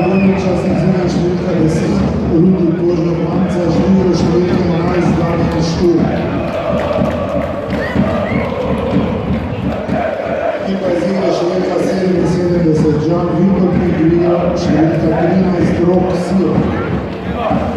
Vojniča, sezona številka 10, Rudi Kožno Manca, Žmiro številka 11, Damjan Štur. Ekipa iz igre številka 77, Žan Vidor, Igrijo številka 13, Rok Sir.